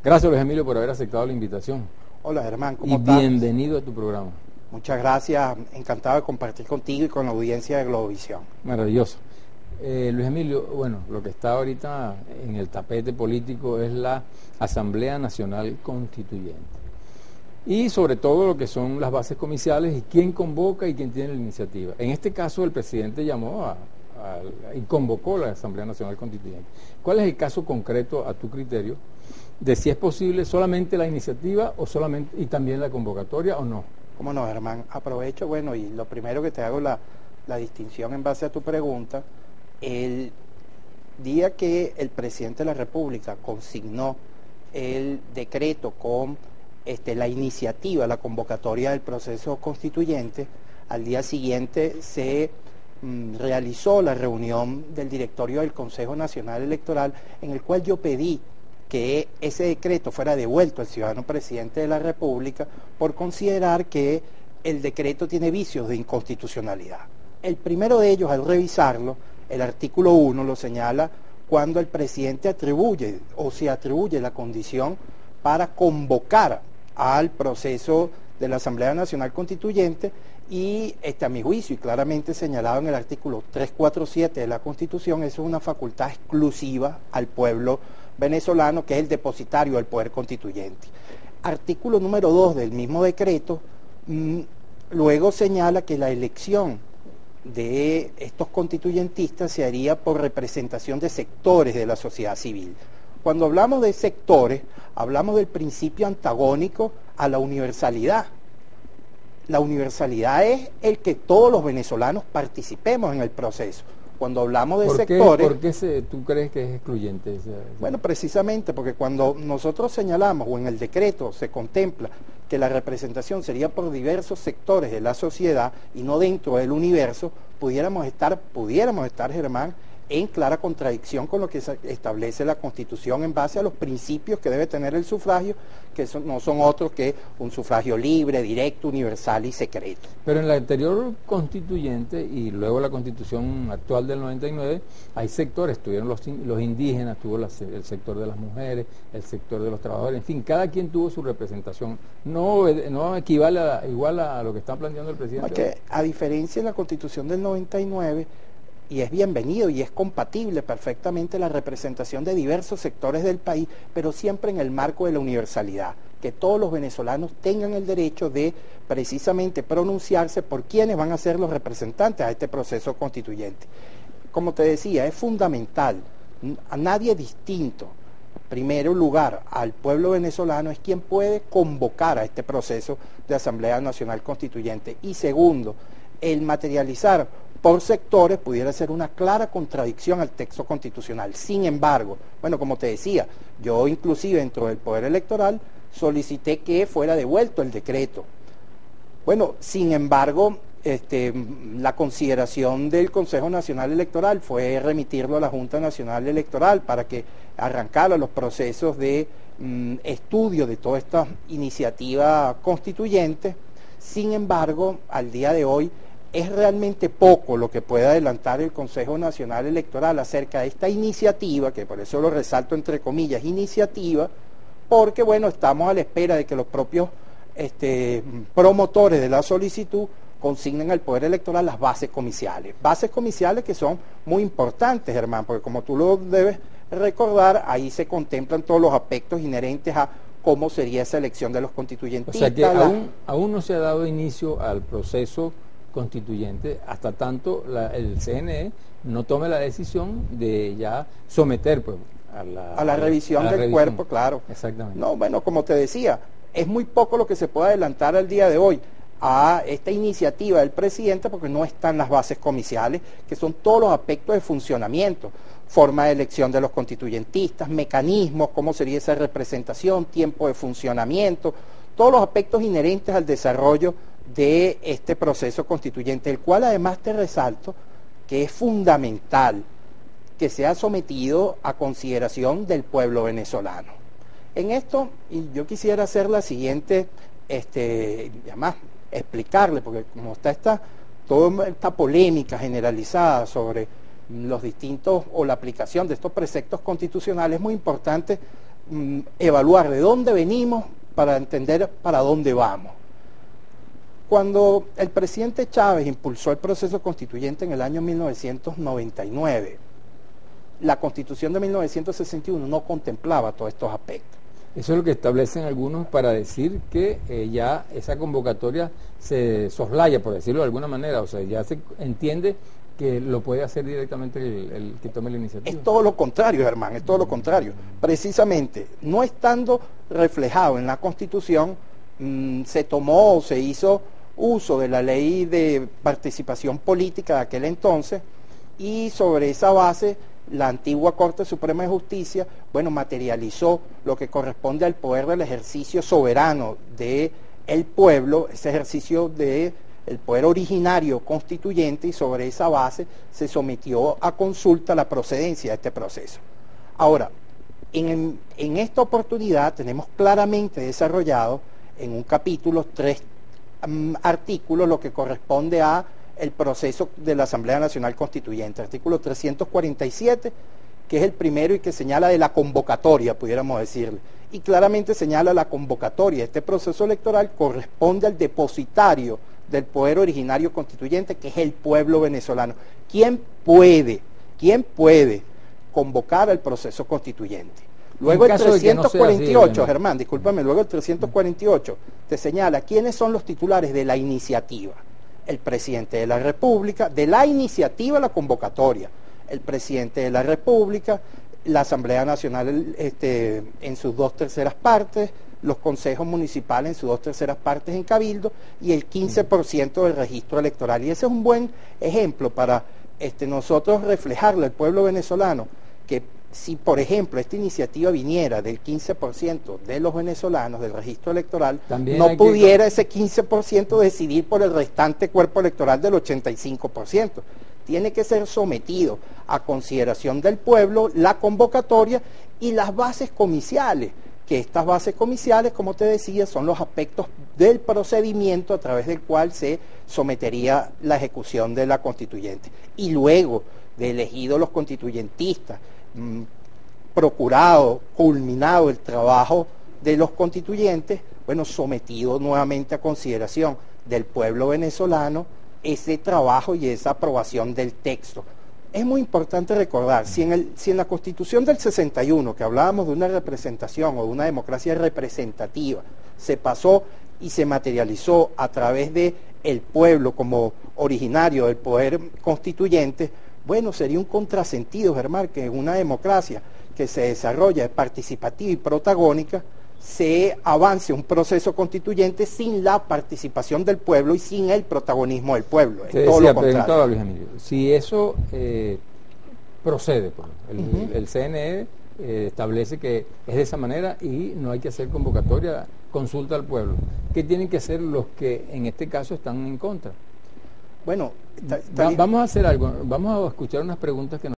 Gracias, Luis Emilio, por haber aceptado la invitación. Hola, Germán, ¿cómo estás? Bienvenido a tu programa. Muchas gracias, encantado de compartir contigo y con la audiencia de Globovisión. Maravilloso. Luis Emilio, bueno, lo que está ahorita en el tapete político es la Asamblea Nacional Constituyente. Y sobre todo lo que son las bases comiciales y quién convoca y quién tiene la iniciativa. En este caso el presidente llamó y convocó la Asamblea Nacional Constituyente. ¿Cuál es el caso concreto a tu criterio de si es posible solamente la iniciativa o solamente y también la convocatoria o no? ¿Cómo no, Germán? Aprovecho, bueno, y lo primero que te hago la distinción en base a tu pregunta. El día que el presidente de la República consignó el decreto con la iniciativa, la convocatoria del proceso constituyente, al día siguiente se realizó la reunión del directorio del Consejo Nacional Electoral, en el cual yo pedí que ese decreto fuera devuelto al ciudadano presidente de la República por considerar que el decreto tiene vicios de inconstitucionalidad. El primero de ellos, al revisarlo, el artículo 1 lo señala cuando el presidente atribuye o se atribuye la condición para convocar al proceso de la Asamblea Nacional Constituyente y a mi juicio y claramente señalado en el artículo 347 de la Constitución, eso es una facultad exclusiva al pueblo venezolano, que es el depositario del poder constituyente. Artículo número 2 del mismo decreto luego señala que la elección de estos constituyentistas se haría por representación de sectores de la sociedad civil. Cuando hablamos de sectores, hablamos del principio antagónico a la universalidad. La universalidad es el que todos los venezolanos participemos en el proceso. Cuando hablamos de sectores... ¿Por qué tú crees que es excluyente? Bueno, precisamente porque cuando nosotros señalamos o en el decreto se contempla que la representación sería por diversos sectores de la sociedad y no dentro del universo, pudiéramos estar, Germán, en clara contradicción con lo que establece la Constitución en base a los principios que debe tener el sufragio, que no son otros que un sufragio libre, directo, universal y secreto. Pero en la anterior constituyente y luego la Constitución actual del 99, hay sectores, tuvieron los indígenas, tuvo el sector de las mujeres, el sector de los trabajadores, en fin, cada quien tuvo su representación. No equivale igual a lo que está planteando el presidente. Porque a diferencia de la Constitución del 99, y es bienvenido y es compatible perfectamente la representación de diversos sectores del país, pero siempre en el marco de la universalidad, que todos los venezolanos tengan el derecho de precisamente pronunciarse por quienes van a ser los representantes a este proceso constituyente. Como te decía, es fundamental, a nadie distinto, primero lugar al pueblo venezolano es quien puede convocar a este proceso de Asamblea Nacional Constituyente, y segundo, el materializar por sectores pudiera ser una clara contradicción al texto constitucional. Sin embargo, bueno, como te decía, yo inclusive dentro del Poder Electoral solicité que fuera devuelto el decreto. Bueno, sin embargo, la consideración del Consejo Nacional Electoral fue remitirlo a la Junta Nacional Electoral para que arrancara los procesos de estudio de toda esta iniciativa constituyente. Sin embargo, al día de hoy, es realmente poco lo que puede adelantar el Consejo Nacional Electoral acerca de esta iniciativa, que por eso lo resalto entre comillas, iniciativa, porque bueno, estamos a la espera de que los propios promotores de la solicitud consignen al Poder Electoral las bases comiciales que son muy importantes, Germán, porque como tú lo debes recordar, ahí se contemplan todos los aspectos inherentes a cómo sería esa elección de los constituyentistas. O sea que aún no se ha dado inicio al proceso constituyente hasta tanto el CNE no tome la decisión de ya someter pues, a la revisión del cuerpo, claro. Exactamente. No, bueno, como te decía, es muy poco lo que se puede adelantar al día de hoy a esta iniciativa del presidente porque no están las bases comiciales, que son todos los aspectos de funcionamiento, forma de elección de los constituyentistas, mecanismos, cómo sería esa representación, tiempo de funcionamiento, todos los aspectos inherentes al desarrollo de este proceso constituyente, el cual además te resalto que es fundamental que sea sometido a consideración del pueblo venezolano. En esto, y yo quisiera hacer la siguiente, además explicarle, porque como está toda esta polémica generalizada sobre los distintos o la aplicación de estos preceptos constitucionales, es muy importante evaluar de dónde venimos para entender para dónde vamos. Cuando el presidente Chávez impulsó el proceso constituyente en el año 1999, la Constitución de 1961 no contemplaba todos estos aspectos. Eso es lo que establecen algunos para decir que ya esa convocatoria se soslaya, por decirlo de alguna manera, o sea, ya se entiende que lo puede hacer directamente el que tome la iniciativa. Es todo lo contrario, Germán, es todo lo contrario. Precisamente, no estando reflejado en la Constitución, se tomó o se hizo uso de la ley de participación política de aquel entonces, y sobre esa base la antigua Corte Suprema de Justicia, bueno, materializó lo que corresponde al poder del ejercicio soberano del pueblo, ese ejercicio del poder originario constituyente, y sobre esa base se sometió a consulta la procedencia de este proceso. Ahora, en esta oportunidad tenemos claramente desarrollado en un capítulo 3 artículos lo que corresponde a el proceso de la Asamblea Nacional Constituyente, artículo 347, que es el primero y que señala de la convocatoria, pudiéramos decirle, y claramente señala la convocatoria. Este proceso electoral corresponde al depositario del poder originario constituyente, que es el pueblo venezolano. ¿Quién puede convocar al proceso constituyente? Luego el 348, Germán, discúlpame, luego el 348 te señala quiénes son los titulares de la iniciativa. El presidente de la República, de la iniciativa, la convocatoria, el presidente de la República, la Asamblea Nacional en sus 2/3 partes, los consejos municipales en sus 2/3 partes en cabildo, y el 15% del registro electoral. Y ese es un buen ejemplo para nosotros reflejarle al pueblo venezolano que si, por ejemplo, esta iniciativa viniera del 15% de los venezolanos del registro electoral, también no pudiera ese 15% decidir por el restante cuerpo electoral del 85%. Tiene que ser sometido a consideración del pueblo la convocatoria y las bases comiciales, que estas bases comiciales, como te decía, son los aspectos del procedimiento a través del cual se sometería la ejecución de la constituyente. Y luego de elegidos los constituyentistas, procurado, culminado el trabajo de los constituyentes, bueno, sometido nuevamente a consideración del pueblo venezolano ese trabajo y esa aprobación del texto. Es muy importante recordar, si en la Constitución del 61, que hablábamos de una representación o de una democracia representativa, se pasó y se materializó a través de el pueblo como originario del poder constituyente, bueno, sería un contrasentido, Germán, que en una democracia que se desarrolla participativa y protagónica, se avance un proceso constituyente sin la participación del pueblo y sin el protagonismo del pueblo. Te decía, preguntaba Luis Emilio, si eso procede, el CNE establece que es de esa manera y no hay que hacer convocatoria, consulta al pueblo, ¿qué tienen que hacer los que en este caso están en contra? Bueno, vamos a hacer algo, vamos a escuchar unas preguntas que nos